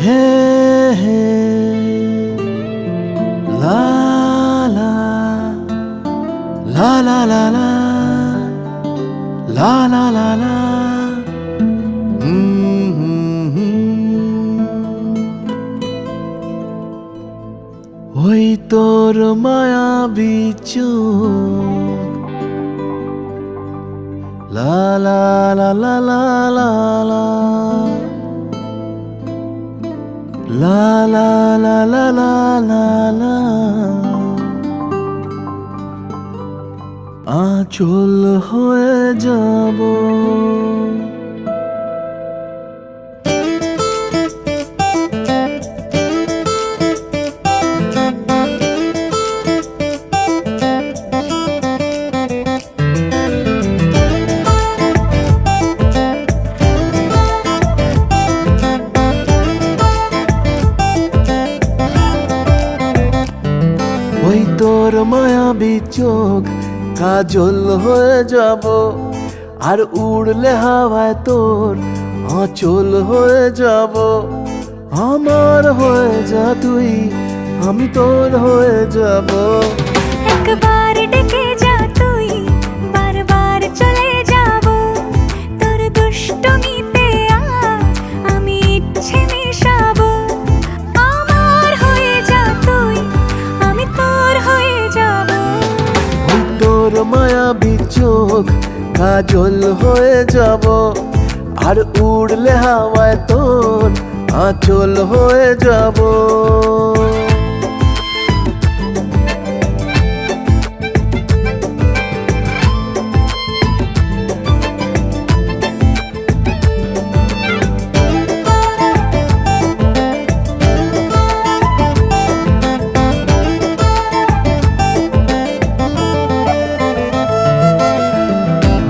হে হে লা লা লা লা লা লা লা লা লা লা ওই তোর মায়াবী চোখ লা লা লা লা লা লা লা লা লা লা লা লা লা লা আঁচল হয়ে যাব ওই তোর মায়াবী চোখ কাজল হয়ে যাব আর উড়লে হাওয়ায় তোর আঁচল হয়ে যাব আমার হয়ে যা তুই আমি তোর হয়ে যাব একবার ডেকে যা তুই বারবার চলে যাব তোর দুষ্টমিতে আমি ইচ্ছে মেশাবো আমার হয়ে যা তুই আমি তোর হয়ে যাব ওই তোর মায়াবী চোখ কাজল হয়ে যাব আর উড়লে হাওয়ায় তোর আঁচল হয়ে যাব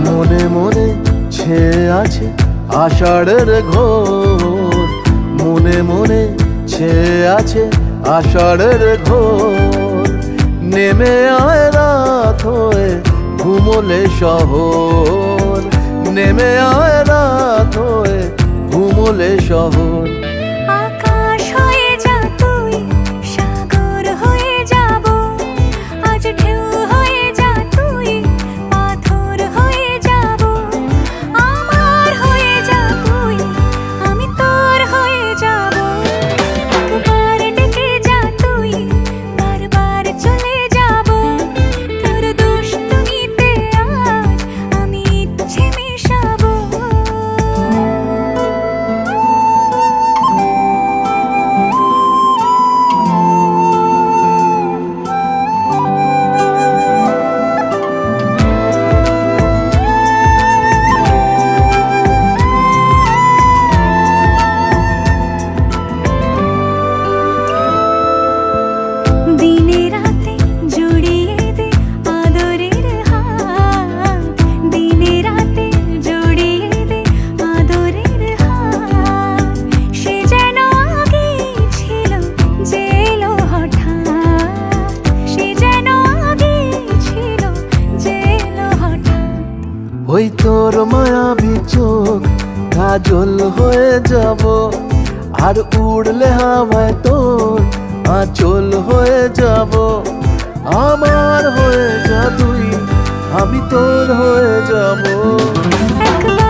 মনে মনে ছেয়ে আছে আষাঢ়ের ঘোর মনে মনে ছেয়ে আছে আষাঢ়ের ঘোর নেমে আয় রাত হয়ে ঘুমোলে শহর নেমে আয় রাত হয়ে ঘুমোলে শহর আকাশ হয়ে যা তুই সাগর হয়ে যাব আজ ঢেউ হয়ে যা তুই পাথর হয়ে যাব আমার হয়ে যা তুই আমি তোর হয়ে যাব একবার ডেকে যা তুই বারবার চলে যাব তোর দুষ্টমিতে আজ আমি ইচ্ছে মেশাবো দিনে রাতে জড়িয়ে দে আদরের হাত দিনে রাতে জড়িয়ে দে আদরের হাত সে যেন আগে ছিল যে এলো হঠাৎ সে যেন আগে ছিল যে এলো হঠাৎ ওই তোর মায়াবী চোখ কাজল হয়ে যাব আর উড়লে হাওয়ায় তোর আঁচল হয়ে যাব আমার হয়ে যা তুই আমি তোর হয়ে যাব একবার